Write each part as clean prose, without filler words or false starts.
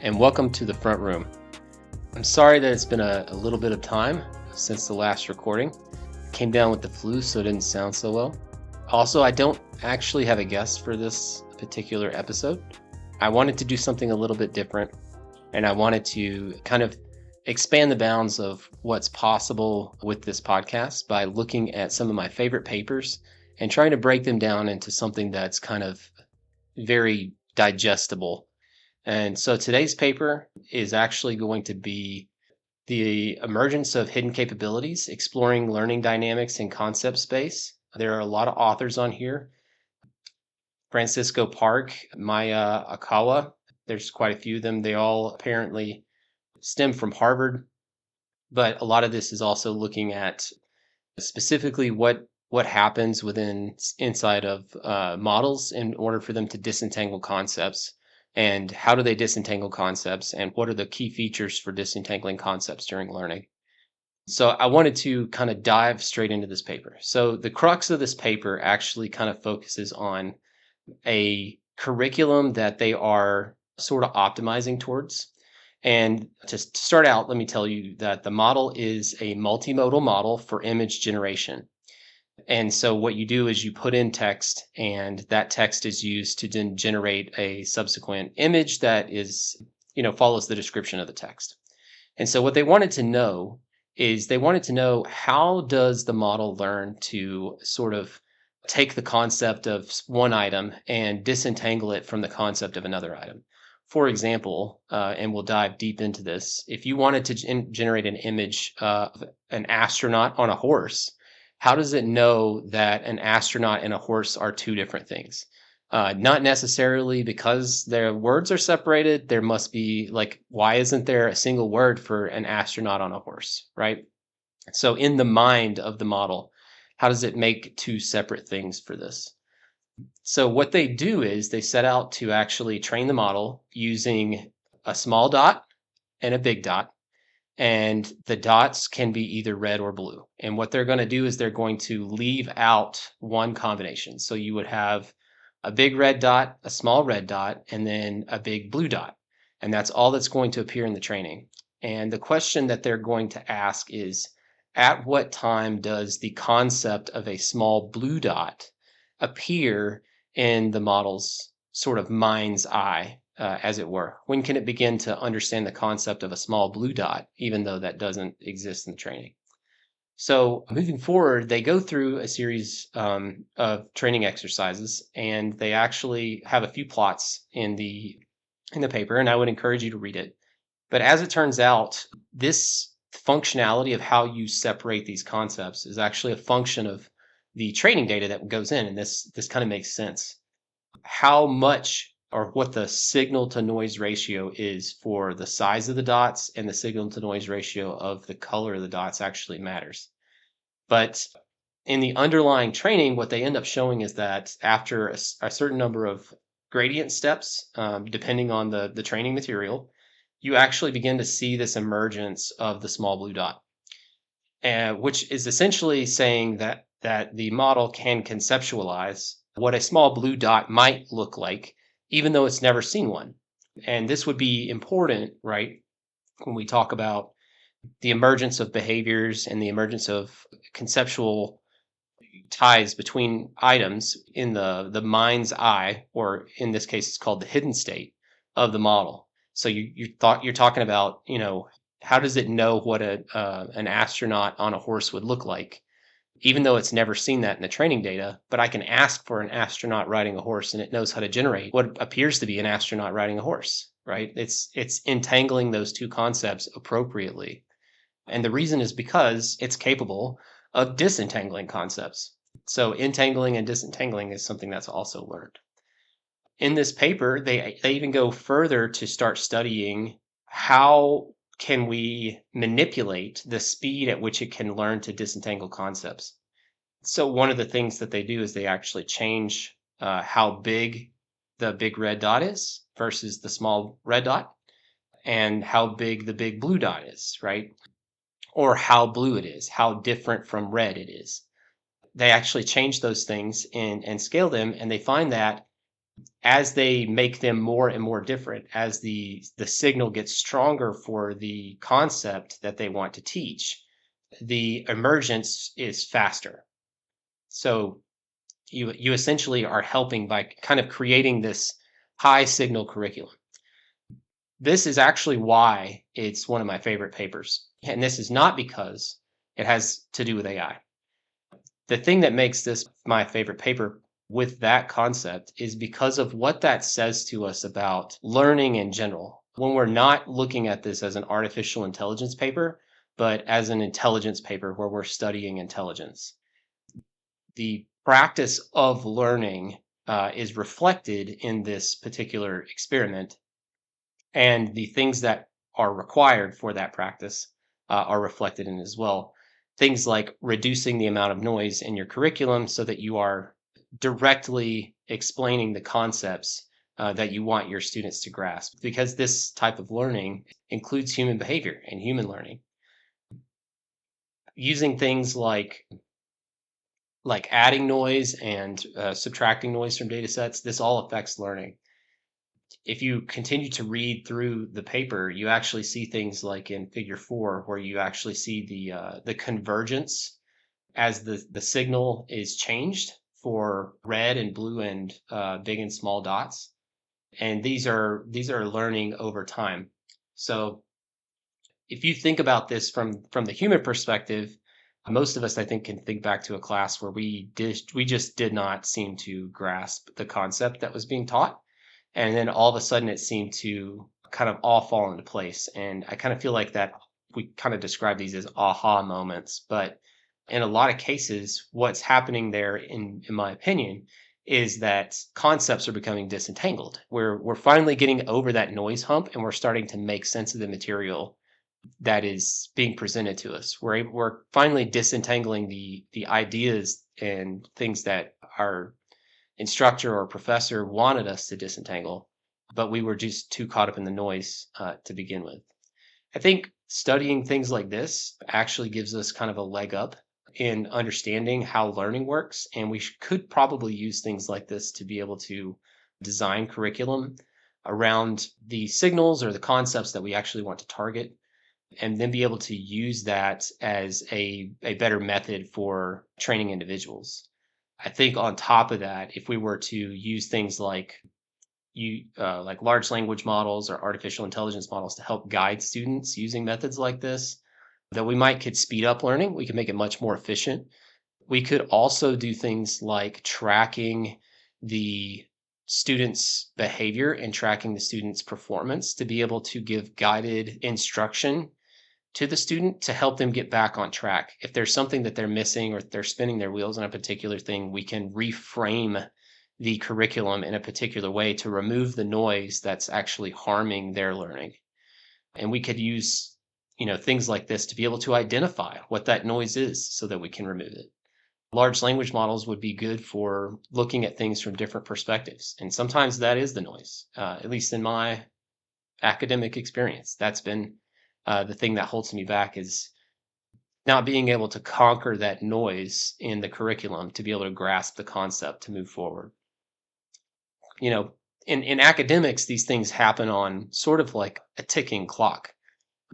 and welcome to the front room. I'm sorry that it's been a little bit of time since the last recording. Came down with the flu, so it didn't sound so well. Also, I don't actually have a guest for this particular episode. I wanted to do something a little bit different, and I wanted to kind of expand the bounds of what's possible with this podcast by looking at some of my favorite papers and trying to break them down into something that's kind of very digestible. And so today's paper is actually going to be the emergence of hidden capabilities, exploring learning dynamics in concept space. There are a lot of authors on here. Francisco Park, Maya Akawa, there's quite a few of them. They all apparently stem from Harvard, but a lot of this is also looking at specifically what happens inside of models in order for them to disentangle concepts, and how do they disentangle concepts, and what are the key features for disentangling concepts during learning. So I wanted to kind of dive straight into this paper. So the crux of this paper actually kind of focuses on a curriculum that they are sort of optimizing towards. And to start out, let me tell you that the model is a multimodal model for image generation. And so what you do is you put in text, and that text is used to then generate a subsequent image that is, follows the description of the text. And so what they wanted to know is how does the model learn to sort of take the concept of one item and disentangle it from the concept of another item. For example, and we'll dive deep into this, if you wanted to generate an image of an astronaut on a horse, how does it know that an astronaut and a horse are two different things? Not necessarily because their words are separated. There must be, why isn't there a single word for an astronaut on a horse, right? So in the mind of the model, how does it make two separate things for this? So what they do is they set out to actually train the model using a small dot and a big dot. And the dots can be either red or blue. And what they're going to do is they're going to leave out one combination. So you would have a big red dot, a small red dot, and then a big blue dot. And that's all that's going to appear in the training. And the question that they're going to ask is, at what time does the concept of a small blue dot appear in the model's sort of mind's eye, as it were? When can it begin to understand the concept of a small blue dot, even though that doesn't exist in the training? So moving forward, they go through a series of training exercises, and they actually have a few plots in the paper, and I would encourage you to read it. But as it turns out, this functionality of how you separate these concepts is actually a function of the training data that goes in, and this kind of makes sense. How much or what the signal to noise ratio is for the size of the dots and the signal to noise ratio of the color of the dots actually matters. But in the underlying training, what they end up showing is that after a certain number of gradient steps, depending on the training material, you actually begin to see this emergence of the small blue dot, which is essentially saying that the model can conceptualize what a small blue dot might look like, even though it's never seen one. And this would be important, right, when we talk about the emergence of behaviors and the emergence of conceptual ties between items in the mind's eye, or in this case, it's called the hidden state of the model. So you're talking about, how does it know what an astronaut on a horse would look like, even though it's never seen that in the training data? But I can ask for an astronaut riding a horse, and it knows how to generate what appears to be an astronaut riding a horse, right? It's entangling those two concepts appropriately. And the reason is because it's capable of disentangling concepts. So entangling and disentangling is something that's also learned. In this paper, they even go further to start studying how can we manipulate the speed at which it can learn to disentangle concepts. So one of the things that they do is they actually change how big the big red dot is versus the small red dot, and how big the big blue dot is, right? Or how blue it is, how different from red it is. They actually change those things and scale them, and they find that as they make them more and more different, as the signal gets stronger for the concept that they want to teach, the emergence is faster. So you essentially are helping by kind of creating this high signal curriculum. This is actually why it's one of my favorite papers. And this is not because it has to do with AI. The thing that makes this my favorite paper with that concept is because of what that says to us about learning in general. When we're not looking at this as an artificial intelligence paper, but as an intelligence paper where we're studying intelligence, the practice of learning is reflected in this particular experiment, and the things that are required for that practice are reflected in it as well. Things like reducing the amount of noise in your curriculum so that you are directly explaining the concepts that you want your students to grasp, because this type of learning includes human behavior and human learning. Using things like adding noise and subtracting noise from data sets, this all affects learning. If you continue to read through the paper, you actually see things like in figure 4, where you actually see the convergence as the signal is changed for red and blue and big and small dots. And these are learning over time. So if you think about this from the human perspective, most of us, I think, can think back to a class where we just did not seem to grasp the concept that was being taught, and then all of a sudden it seemed to kind of all fall into place. And I kind of feel like that we kind of describe these as aha moments, but in a lot of cases what's happening there, in my opinion, is that concepts are becoming disentangled. We're finally getting over that noise hump, and we're starting to make sense of the material that is being presented to us. We're finally disentangling the ideas and things that our instructor or professor wanted us to disentangle, but we were just too caught up in the noise to begin with. I think studying things like this actually gives us kind of a leg up in understanding how learning works, and we could probably use things like this to be able to design curriculum around the signals or the concepts that we actually want to target, and then be able to use that as a better method for training individuals. I think on top of that, if we were to use things like large language models or artificial intelligence models to help guide students using methods like this, that we might could speed up learning. We could make it much more efficient. We could also do things like tracking the students' behavior and tracking the students' performance to be able to give guided instruction to the student to help them get back on track. If there's something that they're missing or if they're spinning their wheels on a particular thing, we can reframe the curriculum in a particular way to remove the noise that's actually harming their learning. And we could use, things like this to be able to identify what that noise is so that we can remove it. Large language models would be good for looking at things from different perspectives. And sometimes that is the noise, at least in my academic experience. That's been the thing that holds me back, is not being able to conquer that noise in the curriculum to be able to grasp the concept to move forward. In academics, these things happen on sort of like a ticking clock.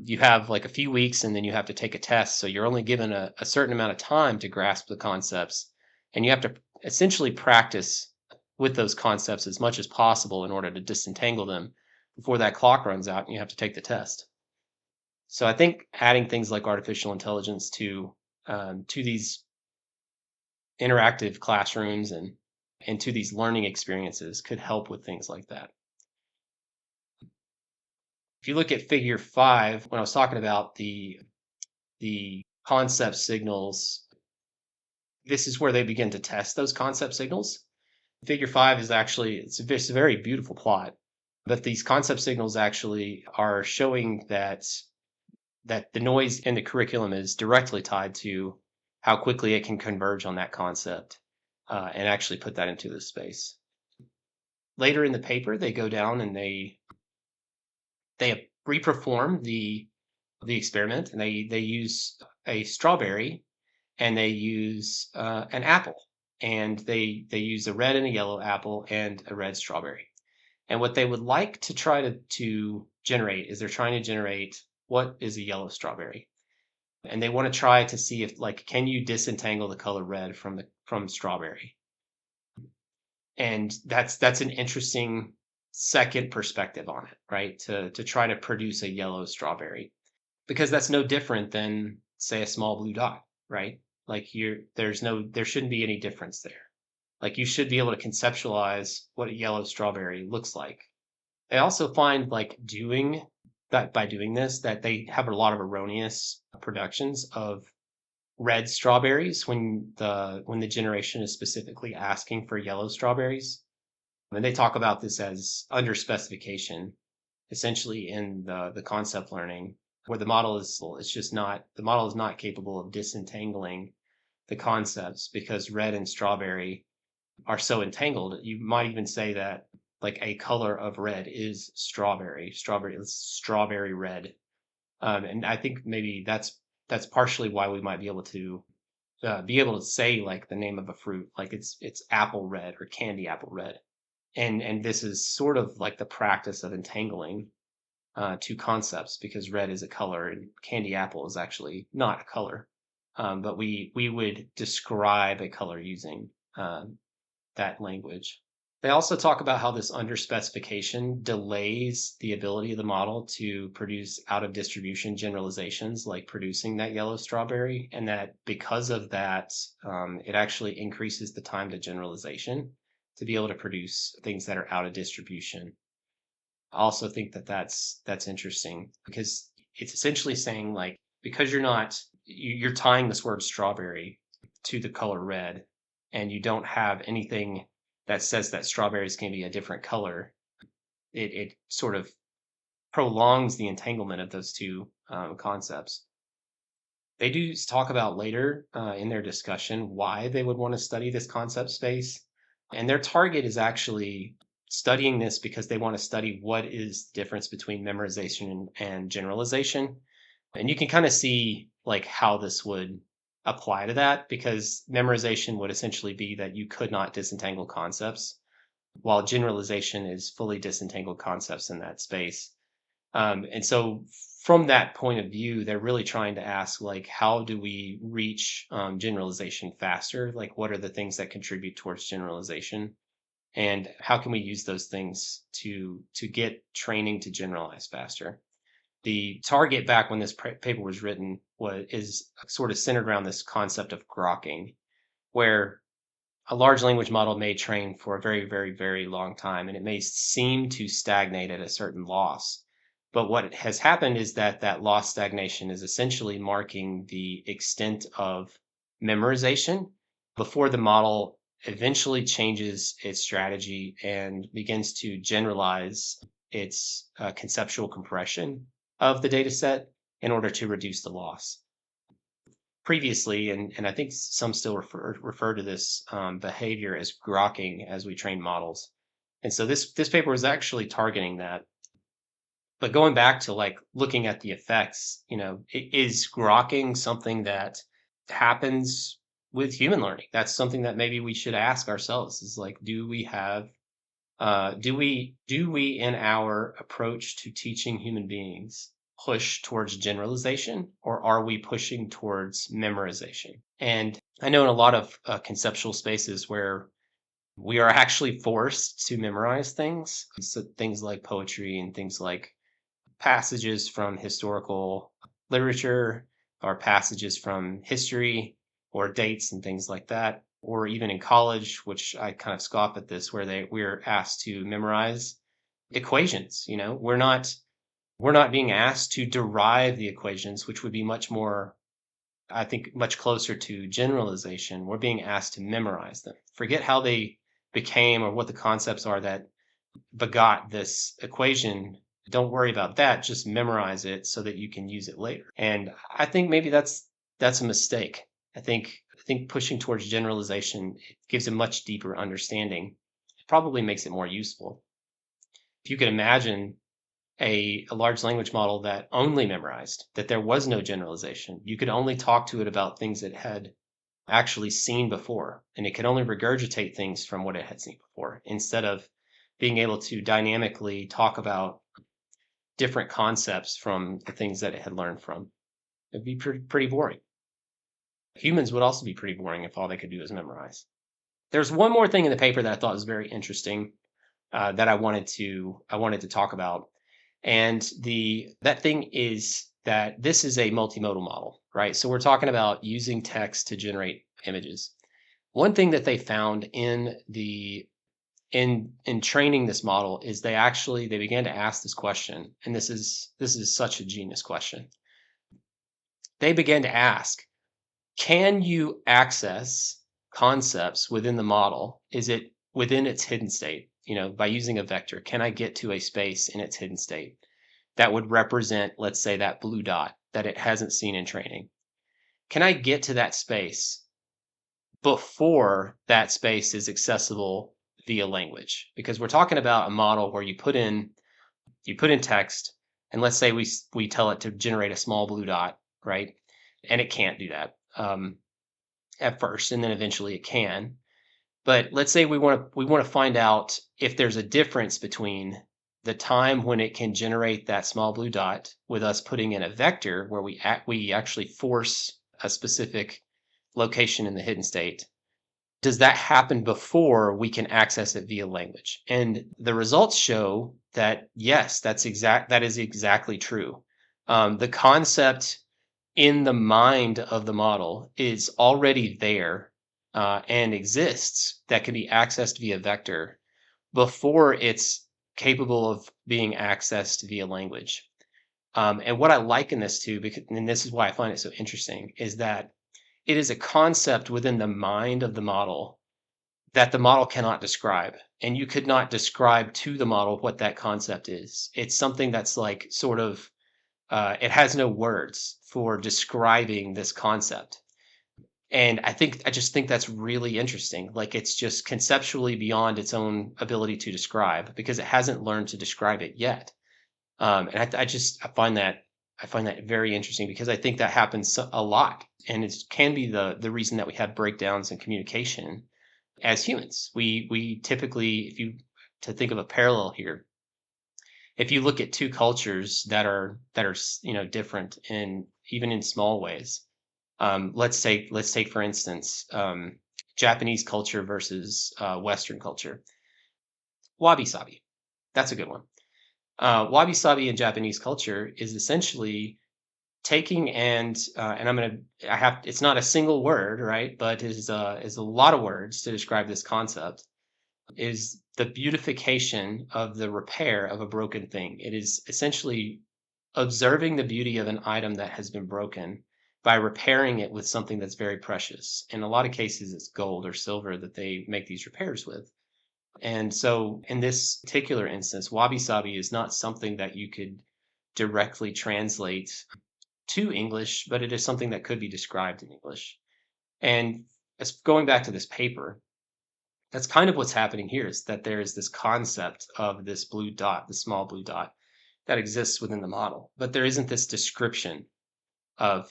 You have like a few weeks and then you have to take a test. So you're only given a certain amount of time to grasp the concepts. And you have to essentially practice with those concepts as much as possible in order to disentangle them before that clock runs out and you have to take the test. So I think adding things like artificial intelligence to these interactive classrooms and to these learning experiences could help with things like that. If you look at figure 5, when I was talking about the concept signals, this is where they begin to test those concept signals. Figure 5 is actually it's a very beautiful plot, but these concept signals actually are showing that the noise in the curriculum is directly tied to how quickly it can converge on that concept and actually put that into the space. Later in the paper, they go down and they reperform the experiment, and they use a strawberry and they use an apple. and they use a red and a yellow apple and a red strawberry. And what they would like to try to generate is they're trying to generate what is a yellow strawberry. And they want to try to see if, like, can you disentangle the color red from strawberry? And that's an interesting second perspective on it, right? To try to produce a yellow strawberry, because that's no different than, say, a small blue dot, right? Like, there shouldn't be any difference there. Like, you should be able to conceptualize what a yellow strawberry looks like. I also find, like, doing that, by doing this, that they have a lot of erroneous productions of red strawberries when the generation is specifically asking for yellow strawberries. And they talk about this as under specification, essentially in the concept learning, where the model is not capable of disentangling the concepts because red and strawberry are so entangled. You might even say that, like, a color of red is strawberry. Strawberry is strawberry red. And I think maybe that's partially why we might be able to say, like, the name of a fruit, like it's apple red or candy apple red. And this is sort of like the practice of entangling two concepts, because red is a color and candy apple is actually not a color. But we would describe a color using that language. They also talk about how this underspecification delays the ability of the model to produce out of distribution generalizations, like producing that yellow strawberry, and that because of that, it actually increases the time to generalization to be able to produce things that are out of distribution. I also think that that's interesting, because it's essentially saying, like, because you're tying this word strawberry to the color red, and you don't have anything that says that strawberries can be a different color, it sort of prolongs the entanglement of those two concepts. They do talk about later in their discussion why they would want to study this concept space. And their target is actually studying this because they want to study what is the difference between memorization and generalization. And you can kind of see, like, how this would apply to that, because memorization would essentially be that you could not disentangle concepts, while generalization is fully disentangled concepts in that space. And so from that point of view, they're really trying to ask, like, how do we reach generalization faster? Like, what are the things that contribute towards generalization? And how can we use those things to get training to generalize faster? The target back when this paper was written is sort of centered around this concept of grokking, where a large language model may train for a very, very, very long time, and it may seem to stagnate at a certain loss. But what has happened is that loss stagnation is essentially marking the extent of memorization before the model eventually changes its strategy and begins to generalize its conceptual compression of the data set in order to reduce the loss. Previously, and I think some still refer to this behavior as grokking as we train models. And so this paper was actually targeting that. But going back to, like, looking at the effects, is grokking something that happens with human learning? That's something that maybe we should ask ourselves, is like, do we in our approach to teaching human beings push towards generalization, or are we pushing towards memorization? And I know in a lot of conceptual spaces where we are actually forced to memorize things, so things like poetry and things like passages from historical literature, or passages from history, or dates and things like that, or even in college, which I kind of scoff at this, where we're asked to memorize equations. We're not being asked to derive the equations, which would be much more, I think, much closer to generalization. We're being asked to memorize them. Forget how they became or what the concepts are that begot this equation. Don't worry about that. Just memorize it so that you can use it later. And I think maybe that's a mistake. I think pushing towards generalization gives a much deeper understanding. It probably makes it more useful. If you could imagine a large language model that only memorized, that there was no generalization, you could only talk to it about things it had actually seen before, and it could only regurgitate things from what it had seen before instead of being able to dynamically talk about different concepts from the things that it had learned from. It'd be pretty boring. Humans would also be pretty boring if all they could do is memorize. There's one more thing in the paper that I thought was very interesting, that I wanted to talk about, and the that thing is that this is a multimodal model, right? So we're talking about using text to generate images. One thing that they found in training this model is they began to ask this question, and this is such a genius question. They began to ask, can you access concepts within the model? Is it within its hidden state? By using a vector, can I get to a space in its hidden state that would represent, let's say, that blue dot that it hasn't seen in training? Can I get to that space before that space is accessible via language? Because we're talking about a model where you put in text, and let's say we tell it to generate a small blue dot, right? And it can't do that. At first, and then eventually it can. But let's say we want to find out if there's a difference between the time when it can generate that small blue dot with us putting in a vector where we actually force a specific location in the hidden state. Does that happen before we can access it via language? And the results show that yes, that is exactly true. The concept in the mind of the model is already there, and exists, that can be accessed via vector before it's capable of being accessed via language. And what I liken this to, and this is why I find it so interesting, is that it is a concept within the mind of the model that the model cannot describe. And you could not describe to the model what that concept is. It's something that's like sort of, it has no words for describing this concept. And I just think that's really interesting. Like, it's just conceptually beyond its own ability to describe because it hasn't learned to describe it yet. And I find that very interesting because I think that happens a lot, and it can be the reason that we have breakdowns in communication as humans. We typically, if you to think of a parallel here, if you look at two cultures that are different in even in small ways, let's take for instance, Japanese culture versus Western culture. Wabi sabi, that's a good one. Wabi sabi in Japanese culture is essentially taking and I have it's not a single word, right? But is a lot of words to describe this concept. Is the beautification of the repair of a broken thing. It is essentially observing the beauty of an item that has been broken by repairing it with something that's very precious. In a lot of cases, it's gold or silver that they make these repairs with. And so, in this particular instance, wabi sabi is not something that you could directly translate to English, but it is something that could be described in English. And as going back to this paper, that's kind of what's happening here is that there is this concept of this blue dot, the small blue dot that exists within the model, but there isn't this description of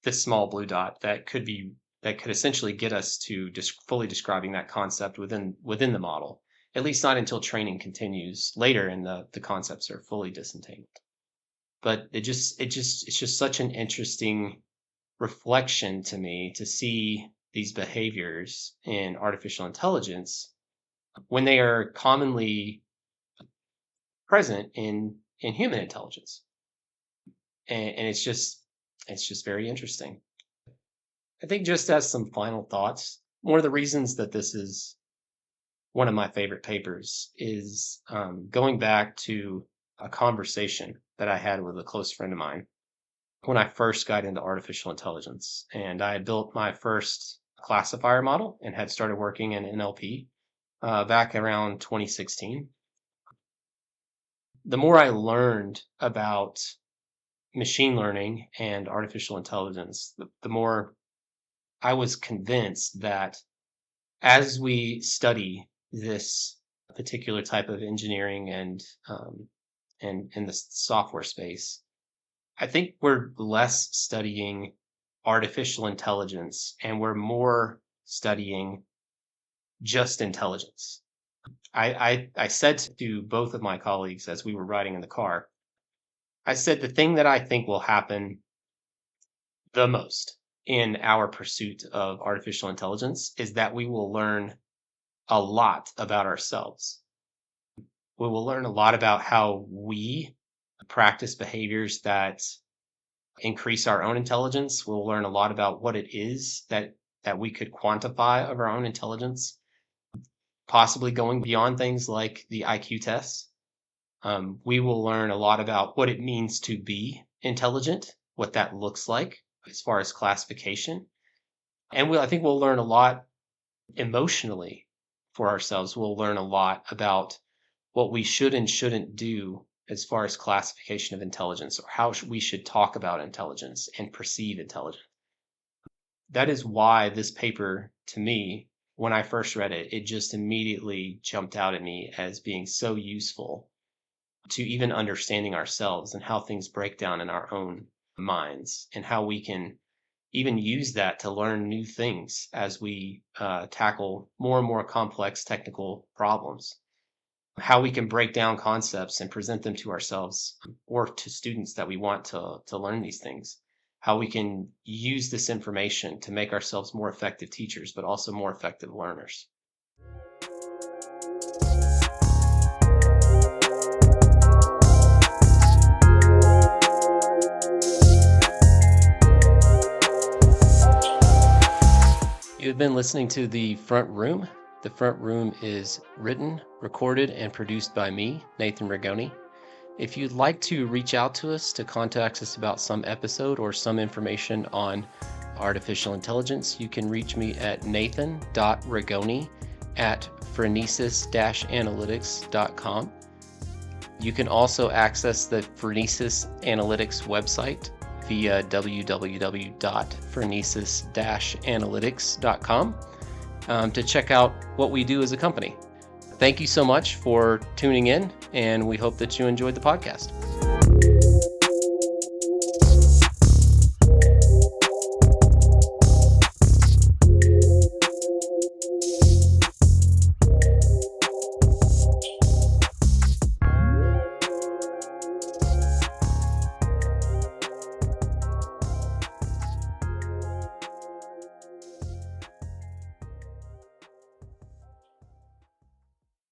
this small blue dot that could essentially get us to just fully describing that concept within the model. At least not until training continues later and the concepts are fully disentangled. But it's just such an interesting reflection to me to see these behaviors in artificial intelligence when they are commonly present in human intelligence. And it's just very interesting. I think just as some final thoughts, one of the reasons that this is one of my favorite papers is going back to a conversation that I had with a close friend of mine when I first got into artificial intelligence. And I had built my first classifier model and had started working in NLP back around 2016. The more I learned about machine learning and artificial intelligence, the more I was convinced that as we study this particular type of engineering and in the software space, I think we're less studying artificial intelligence and we're more studying just intelligence. I said to both of my colleagues as we were riding in the car, I said the thing that I think will happen the most in our pursuit of artificial intelligence is that we will learn a lot about ourselves. We will learn a lot about how we practice behaviors that increase our own intelligence. We'll learn a lot about what it is that we could quantify of our own intelligence, possibly going beyond things like the IQ tests. We will learn a lot about what it means to be intelligent, what that looks like as far as classification. And I think we'll learn a lot emotionally for ourselves. We'll learn a lot about what we should and shouldn't do as far as classification of intelligence, or how we should talk about intelligence and perceive intelligence. That is why this paper, to me, when I first read it, it just immediately jumped out at me as being so useful to even understanding ourselves and how things break down in our own minds, and how we can even use that to learn new things as we tackle more and more complex technical problems. How we can break down concepts and present them to ourselves or to students that we want to learn these things. How we can use this information to make ourselves more effective teachers, but also more effective learners. You've been listening to The Front Room. The Front Room is written, recorded, and produced by me, Nathan Rigoni. If you'd like to reach out to us to contact us about some episode or some information on artificial intelligence, you can reach me at nathan.rigoni@phronesis-analytics.com. You can also access the Phronesis Analytics website via www.phronesis-analytics.com to check out what we do as a company. Thank you so much for tuning in, and we hope that you enjoyed the podcast.